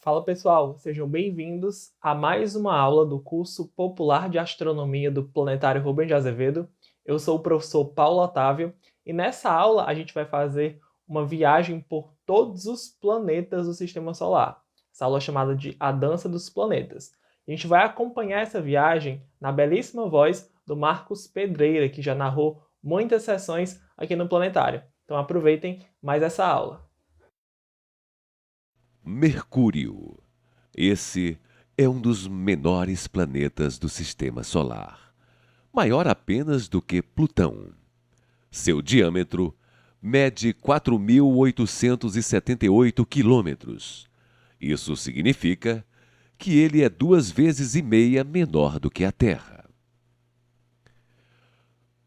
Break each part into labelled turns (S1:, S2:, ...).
S1: Fala pessoal, sejam bem-vindos a mais uma aula do curso Popular de Astronomia do Planetário Rubens de Azevedo. Eu sou o professor Paulo Otávio e nessa aula a gente vai fazer uma viagem por todos os planetas do Sistema Solar. Essa aula é chamada de A Dança dos Planetas. A gente vai acompanhar essa viagem na belíssima voz do Marcos Pedreira, que já narrou muitas sessões aqui no Planetário. Então aproveitem mais essa aula.
S2: Mercúrio. Esse é um dos menores planetas do Sistema Solar, maior apenas do que Plutão. Seu diâmetro mede 4.878 quilômetros. Isso significa que ele é 2,5 vezes menor do que a Terra.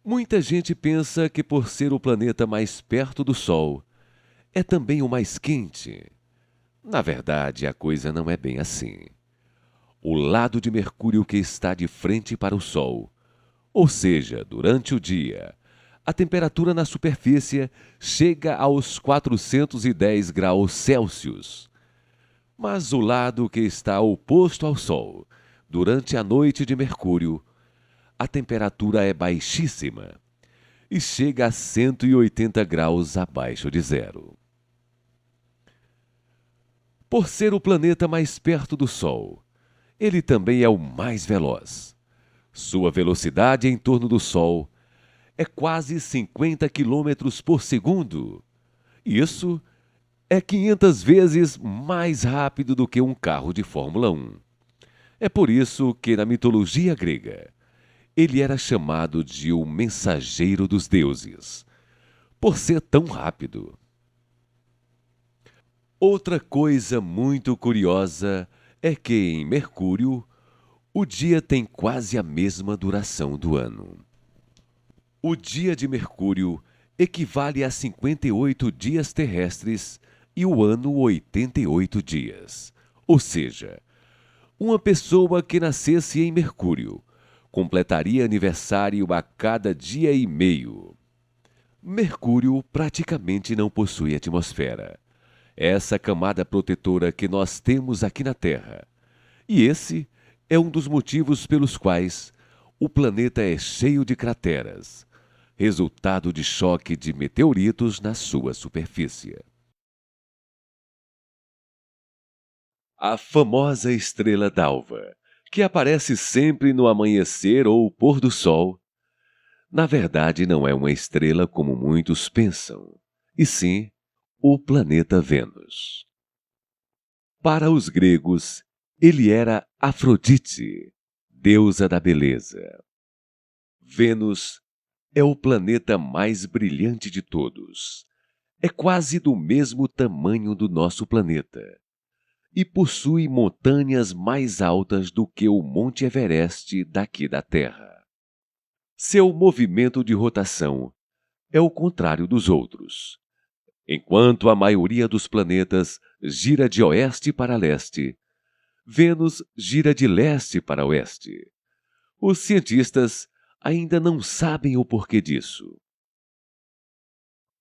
S2: Muita gente pensa que por ser o planeta mais perto do Sol, é também o mais quente. Na verdade, a coisa não é bem assim. O lado de Mercúrio que está de frente para o Sol, ou seja, durante o dia, a temperatura na superfície chega aos 410 graus Celsius. Mas o lado que está oposto ao Sol, durante a noite de Mercúrio, a temperatura é baixíssima e chega a 180 graus abaixo de zero. Por ser o planeta mais perto do Sol, ele também é o mais veloz. Sua velocidade em torno do Sol é quase 50 quilômetros por segundo. Isso é 500 vezes mais rápido do que um carro de Fórmula 1. É por isso que, na mitologia grega, ele era chamado de o mensageiro dos deuses, por ser tão rápido. Outra coisa muito curiosa é que em Mercúrio, o dia tem quase a mesma duração do ano. O dia de Mercúrio equivale a 58 dias terrestres e o ano 88 dias. Ou seja, uma pessoa que nascesse em Mercúrio completaria aniversário a cada dia e meio. Mercúrio praticamente não possui atmosfera, essa camada protetora que nós temos aqui na Terra. E esse é um dos motivos pelos quais o planeta é cheio de crateras, resultado de choque de meteoritos na sua superfície. A famosa estrela d'alva, que aparece sempre no amanhecer ou pôr do sol, na verdade não é uma estrela como muitos pensam, e sim o planeta Vênus. Para os gregos, ele era Afrodite, deusa da beleza. Vênus é o planeta mais brilhante de todos. É quase do mesmo tamanho do nosso planeta e possui montanhas mais altas do que o Monte Everest daqui da Terra. Seu movimento de rotação é o contrário dos outros. Enquanto a maioria dos planetas gira de oeste para leste, Vênus gira de leste para oeste. Os cientistas ainda não sabem o porquê disso.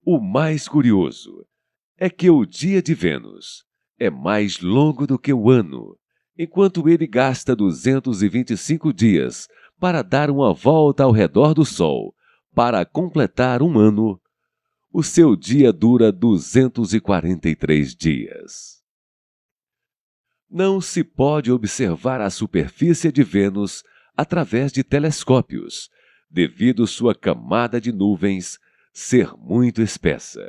S2: O mais curioso é que o dia de Vênus é mais longo do que o ano, enquanto ele gasta 225 dias para dar uma volta ao redor do Sol. Para completar um ano, o seu dia dura 243 dias. Não se pode observar a superfície de Vênus através de telescópios, devido sua camada de nuvens ser muito espessa.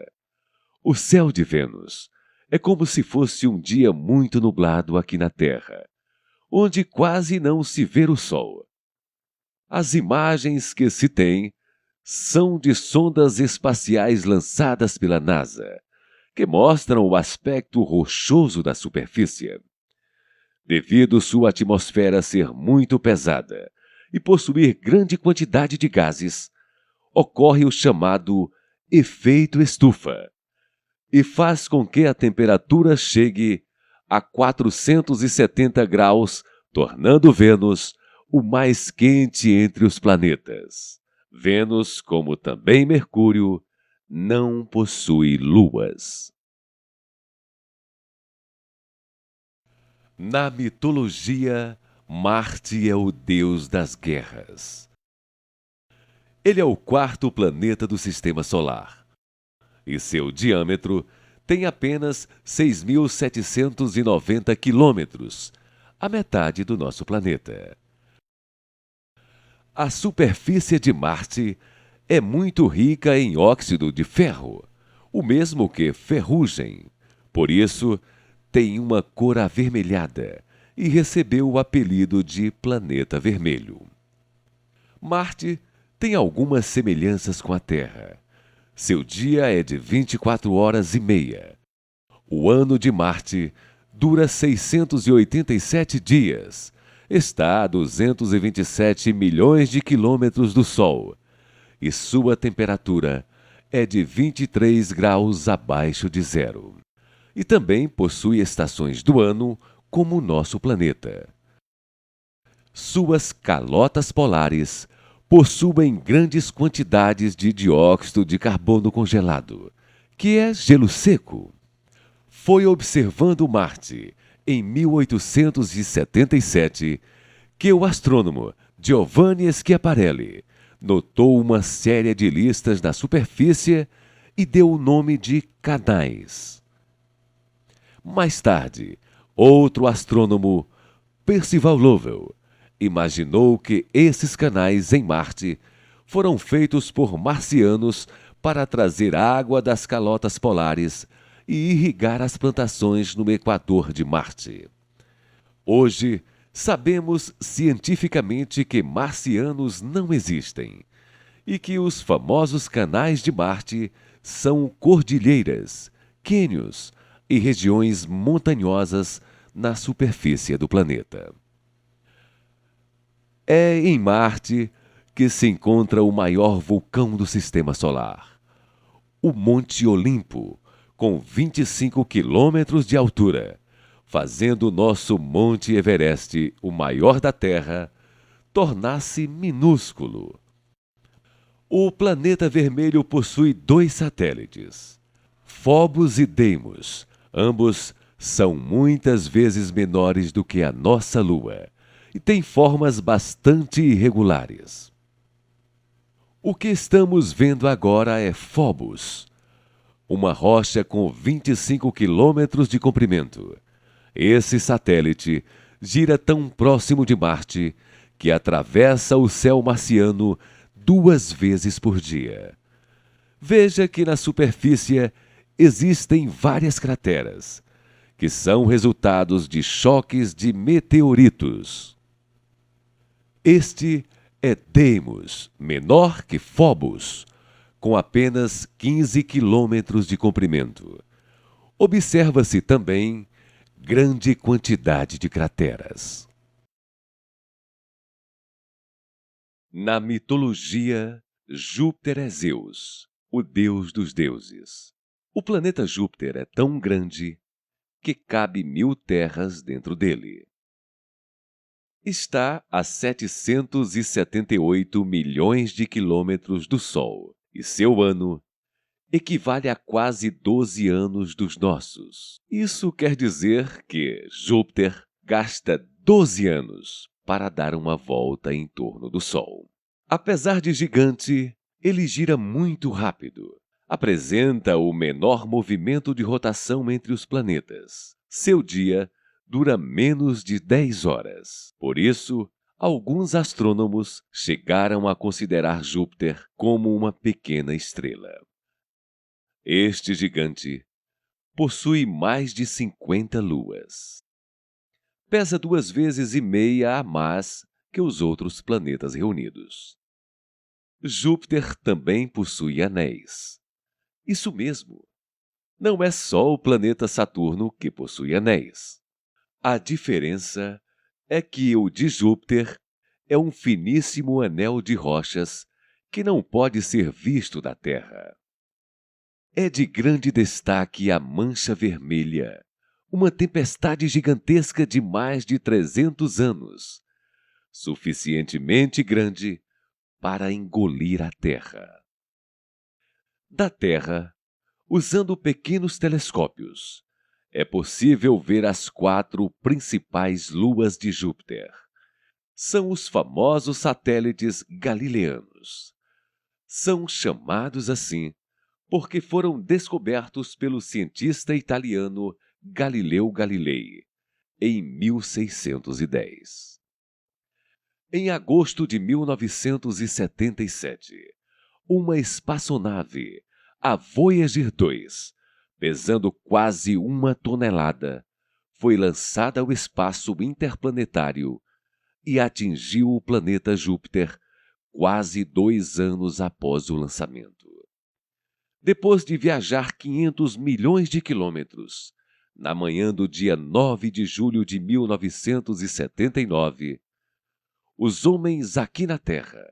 S2: O céu de Vênus é como se fosse um dia muito nublado aqui na Terra, onde quase não se vê o Sol. As imagens que se tem são de sondas espaciais lançadas pela NASA, que mostram o aspecto rochoso da superfície. Devido sua atmosfera ser muito pesada e possuir grande quantidade de gases, ocorre o chamado efeito estufa, e faz com que a temperatura chegue a 470 graus, tornando Vênus o mais quente entre os planetas. Vênus, como também Mercúrio, não possui luas. Na mitologia, Marte é o deus das guerras. Ele é o quarto planeta do Sistema Solar e seu diâmetro tem apenas 6.790 quilômetros, a metade do nosso planeta. A superfície de Marte é muito rica em óxido de ferro, o mesmo que ferrugem. Por isso, tem uma cor avermelhada e recebeu o apelido de Planeta Vermelho. Marte tem algumas semelhanças com a Terra. Seu dia é de 24 horas e meia. O ano de Marte dura 687 dias. Está a 227 milhões de quilômetros do Sol. E sua temperatura é de 23 graus abaixo de zero. E também possui estações do ano como o nosso planeta. Suas calotas polares possuem grandes quantidades de dióxido de carbono congelado, que é gelo seco. Foi observando Marte em 1877 que o astrônomo Giovanni Schiaparelli notou uma série de listas na superfície e deu o nome de canais. Mais tarde, outro astrônomo, Percival Lowell, imaginou que esses canais em Marte foram feitos por marcianos para trazer água das calotas polares e irrigar as plantações no equador de Marte. Hoje, sabemos cientificamente que marcianos não existem e que os famosos canais de Marte são cordilheiras, cânions e regiões montanhosas na superfície do planeta. É em Marte que se encontra o maior vulcão do Sistema Solar, o Monte Olimpo, com 25 quilômetros de altura, fazendo o nosso Monte Everest, o maior da Terra, tornar-se minúsculo. O planeta vermelho possui 2 satélites, Phobos e Deimos. Ambos são muitas vezes menores do que a nossa Lua e têm formas bastante irregulares. O que estamos vendo agora é Phobos, uma rocha com 25 quilômetros de comprimento. Esse satélite gira tão próximo de Marte que atravessa o céu marciano 2 vezes por dia. Veja que na superfície existem várias crateras, que são resultados de choques de meteoritos. Este é Deimos, menor que Phobos, com apenas 15 quilômetros de comprimento. Observa-se também grande quantidade de crateras. Na mitologia, Júpiter é Zeus, o deus dos deuses. O planeta Júpiter é tão grande que cabe 1000 terras dentro dele. Está a 778 milhões de quilômetros do Sol, e seu ano equivale a quase 12 anos dos nossos. Isso quer dizer que Júpiter gasta 12 anos para dar uma volta em torno do Sol. Apesar de gigante, ele gira muito rápido. Apresenta o menor movimento de rotação entre os planetas. Seu dia dura menos de 10 horas. Por isso, alguns astrônomos chegaram a considerar Júpiter como uma pequena estrela. Este gigante possui mais de 50 luas. Pesa 2,5 vezes a mais que os outros planetas reunidos. Júpiter também possui anéis. Isso mesmo. Não é só o planeta Saturno que possui anéis. A diferença é que o de Júpiter é um finíssimo anel de rochas que não pode ser visto da Terra. É de grande destaque a Mancha Vermelha, uma tempestade gigantesca de mais de 300 anos, suficientemente grande para engolir a Terra. Da Terra, usando pequenos telescópios, é possível ver as 4 principais luas de Júpiter. São os famosos satélites galileanos. São chamados assim porque foram descobertos pelo cientista italiano Galileu Galilei em 1610. Em agosto de 1977, uma espaçonave, a Voyager 2, pesando quase 1 tonelada, foi lançada ao espaço interplanetário e atingiu o planeta Júpiter quase 2 anos após o lançamento. Depois de viajar 500 milhões de quilômetros, na manhã do dia 9 de julho de 1979, os homens aqui na Terra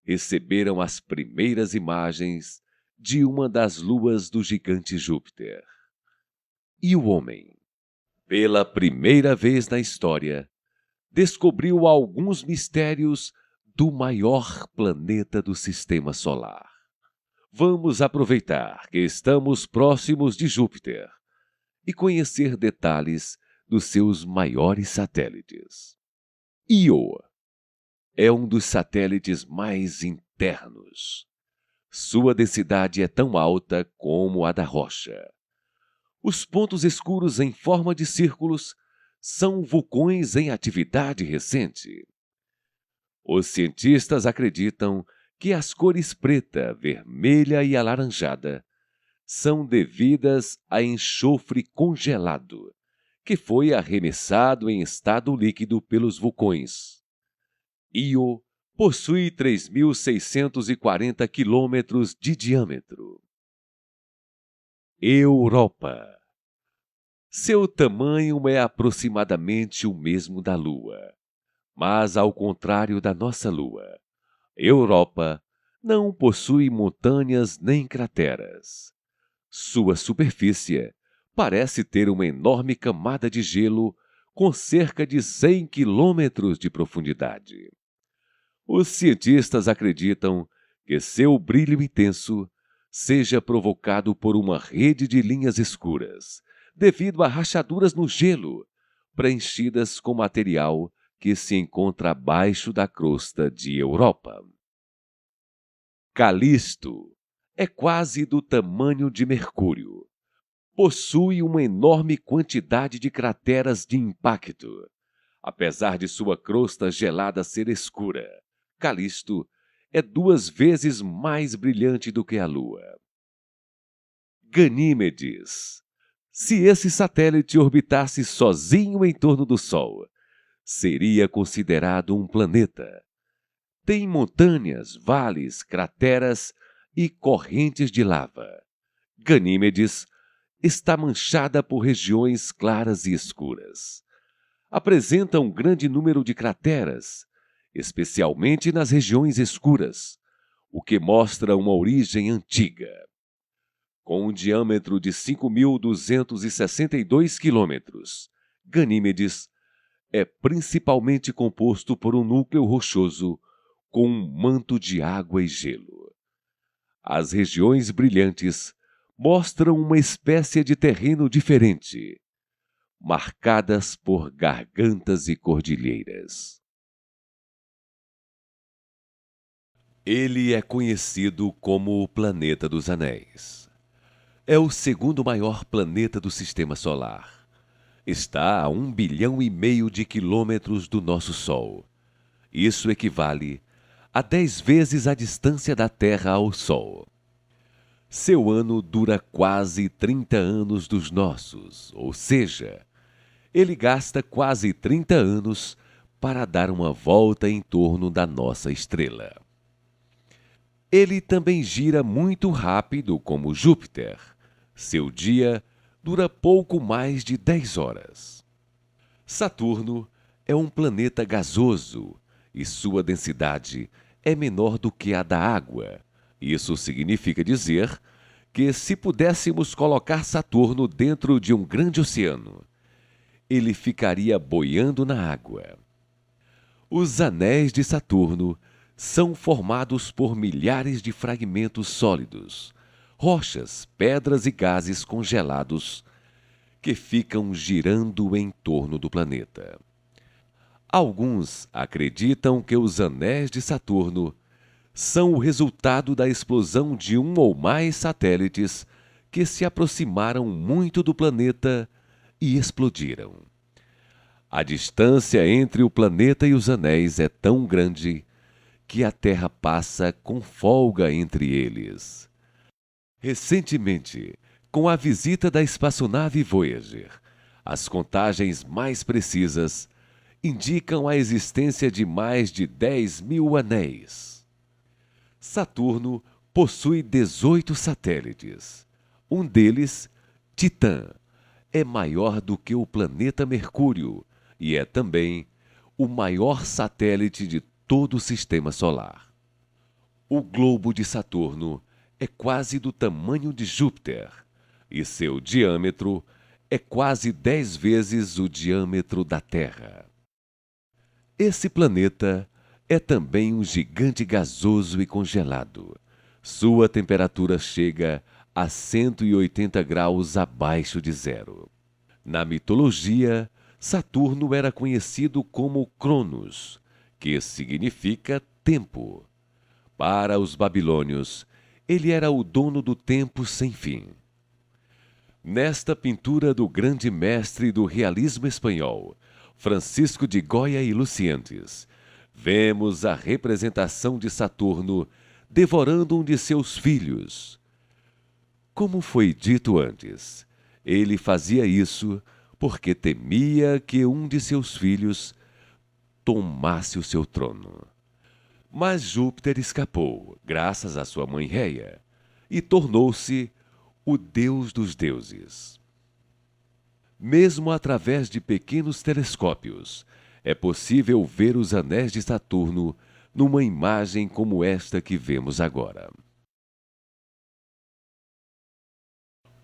S2: receberam as primeiras imagens de uma das luas do gigante Júpiter. E o homem, pela primeira vez na história, descobriu alguns mistérios do maior planeta do Sistema Solar. Vamos aproveitar que estamos próximos de Júpiter e conhecer detalhes dos seus maiores satélites. Io é um dos satélites mais internos. Sua densidade é tão alta como a da rocha. Os pontos escuros em forma de círculos são vulcões em atividade recente. Os cientistas acreditam que as cores preta, vermelha e alaranjada são devidas a enxofre congelado, que foi arremessado em estado líquido pelos vulcões. Io possui 3.640 quilômetros de diâmetro. Europa. Seu tamanho é aproximadamente o mesmo da Lua, mas ao contrário da nossa Lua, Europa não possui montanhas nem crateras. Sua superfície parece ter uma enorme camada de gelo com cerca de 100 quilômetros de profundidade. Os cientistas acreditam que seu brilho intenso seja provocado por uma rede de linhas escuras, devido a rachaduras no gelo, preenchidas com material que se encontra abaixo da crosta de Europa. Calisto é quase do tamanho de Mercúrio. Possui uma enorme quantidade de crateras de impacto. Apesar de sua crosta gelada ser escura, Calisto é 2 vezes mais brilhante do que a Lua. Ganímedes. Se esse satélite orbitasse sozinho em torno do Sol, seria considerado um planeta. Tem montanhas, vales, crateras e correntes de lava. Ganímedes está manchada por regiões claras e escuras. Apresenta um grande número de crateras, especialmente nas regiões escuras, o que mostra uma origem antiga. Com um diâmetro de 5.262 quilômetros, Ganímedes é principalmente composto por um núcleo rochoso com um manto de água e gelo. As regiões brilhantes mostram uma espécie de terreno diferente, marcadas por gargantas e cordilheiras. Ele é conhecido como o Planeta dos Anéis. É o segundo maior planeta do Sistema Solar. Está a 1,5 bilhão de quilômetros do nosso Sol. Isso equivale a 10 vezes a distância da Terra ao Sol. Seu ano dura quase 30 anos dos nossos, ou seja, ele gasta quase 30 anos para dar uma volta em torno da nossa estrela. Ele também gira muito rápido como Júpiter. Seu dia dura pouco mais de 10 horas. Saturno é um planeta gasoso e sua densidade é menor do que a da água. Isso significa dizer que, se pudéssemos colocar Saturno dentro de um grande oceano, ele ficaria boiando na água. Os anéis de Saturno são formados por milhares de fragmentos sólidos, rochas, pedras e gases congelados que ficam girando em torno do planeta. Alguns acreditam que os anéis de Saturno são o resultado da explosão de um ou mais satélites que se aproximaram muito do planeta e explodiram. A distância entre o planeta e os anéis é tão grande que a Terra passa com folga entre eles. Recentemente, com a visita da espaçonave Voyager, as contagens mais precisas indicam a existência de mais de 10.000 anéis. Saturno possui 18 satélites. Um deles, Titã, é maior do que o planeta Mercúrio e é também o maior satélite de todo o Sistema Solar. O globo de Saturno é quase do tamanho de Júpiter e seu diâmetro é quase 10 vezes o diâmetro da Terra. Esse planeta é também um gigante gasoso e congelado. Sua temperatura chega a 180 graus abaixo de zero. Na mitologia, Saturno era conhecido como Cronos, que significa tempo. Para os babilônios, ele era o dono do tempo sem fim. Nesta pintura do grande mestre do realismo espanhol, Francisco de Goya y Lucientes, vemos a representação de Saturno devorando um de seus filhos. Como foi dito antes, ele fazia isso porque temia que um de seus filhos tomasse o seu trono. Mas Júpiter escapou, graças à sua mãe Reia, e tornou-se o deus dos deuses. Mesmo através de pequenos telescópios, é possível ver os anéis de Saturno numa imagem como esta que vemos agora.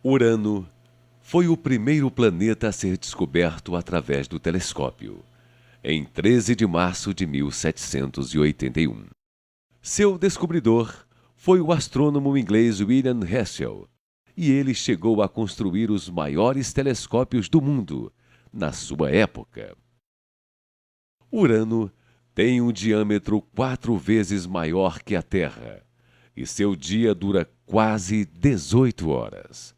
S2: Urano foi o primeiro planeta a ser descoberto através do telescópio, em 13 de março de 1781. Seu descobridor foi o astrônomo inglês William Herschel, e ele chegou a construir os maiores telescópios do mundo na sua época. Urano tem um diâmetro 4 vezes maior que a Terra, e seu dia dura quase 18 horas.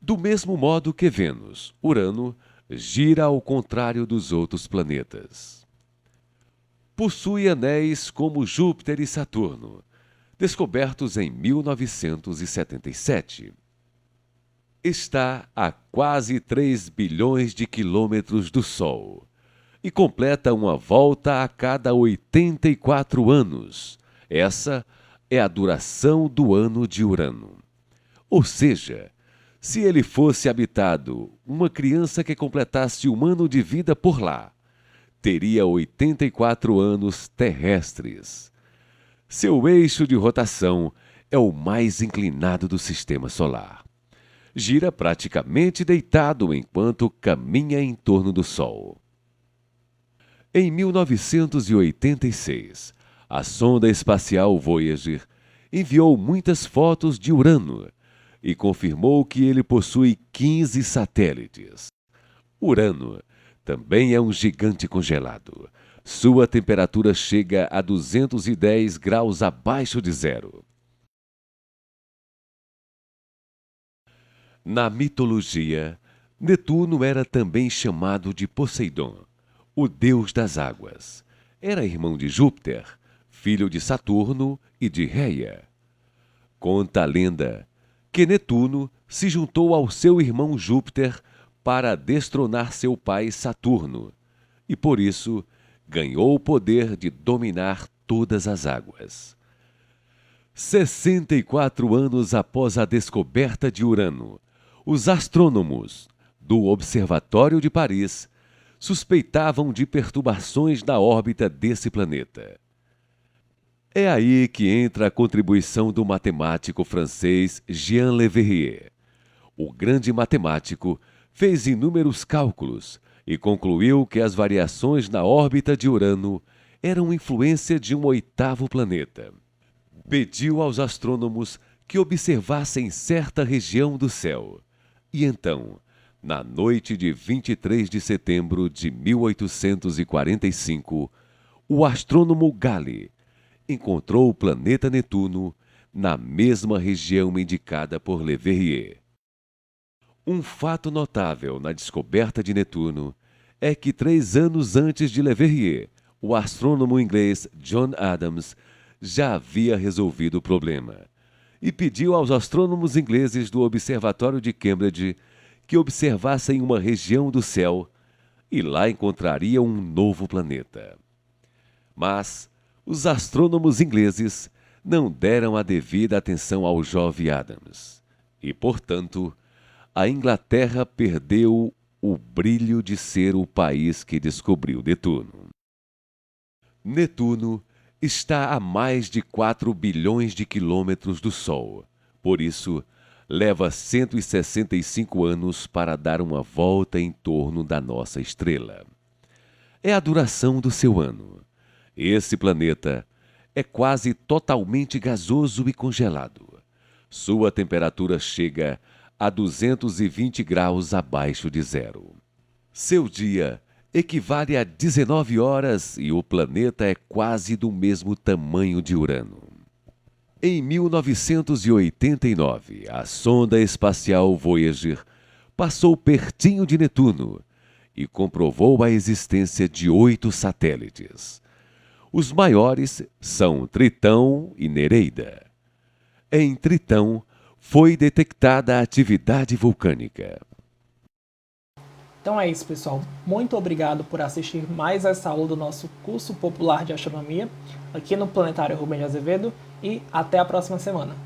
S2: Do mesmo modo que Vênus, Urano gira ao contrário dos outros planetas. Possui anéis como Júpiter e Saturno, descobertos em 1977. Está a quase 3 bilhões de quilômetros do Sol e completa uma volta a cada 84 anos. Essa é a duração do ano de Urano. Ou seja, se ele fosse habitado, uma criança que completasse um ano de vida por lá teria 84 anos terrestres. Seu eixo de rotação é o mais inclinado do Sistema Solar. Gira praticamente deitado enquanto caminha em torno do Sol. Em 1986, a sonda espacial Voyager enviou muitas fotos de Urano e confirmou que ele possui 15 satélites. Urano também é um gigante congelado. Sua temperatura chega a 210 graus abaixo de zero. Na mitologia, Netuno era também chamado de Poseidon, o deus das águas. Era irmão de Júpiter, filho de Saturno e de Reia. Conta a lenda que Netuno se juntou ao seu irmão Júpiter para destronar seu pai Saturno, e por isso ganhou o poder de dominar todas as águas. 64 anos após a descoberta de Urano, os astrônomos do Observatório de Paris suspeitavam de perturbações na órbita desse planeta. É aí que entra a contribuição do matemático francês Jean Le Verrier. O grande matemático fez inúmeros cálculos e concluiu que as variações na órbita de Urano eram influência de um oitavo planeta. Pediu aos astrônomos que observassem certa região do céu e então Na noite de 23 de setembro de 1845, o astrônomo Gale encontrou o planeta Netuno na mesma região indicada por Le Verrier. Um fato notável na descoberta de Netuno é que 3 anos antes de Le Verrier, o astrônomo inglês John Adams já havia resolvido o problema e pediu aos astrônomos ingleses do Observatório de Cambridge que observassem uma região do céu e lá encontrariam um novo planeta. Mas os astrônomos ingleses não deram a devida atenção ao jovem Adams e, portanto, a Inglaterra perdeu o brilho de ser o país que descobriu Netuno. Netuno está a mais de 4 bilhões de quilômetros do Sol. Por isso, leva 165 anos para dar uma volta em torno da nossa estrela. É a duração do seu ano. Esse planeta é quase totalmente gasoso e congelado. Sua temperatura chega a 220 graus abaixo de zero. Seu dia equivale a 19 horas e o planeta é quase do mesmo tamanho de Urano. Em 1989, a sonda espacial Voyager passou pertinho de Netuno e comprovou a existência de 8 satélites. Os maiores são Tritão e Nereida. Em Tritão, foi detectada a atividade vulcânica.
S1: Então é isso, pessoal. Muito obrigado por assistir mais essa aula do nosso curso popular de astronomia aqui no Planetário Rubem de Azevedo e até a próxima semana.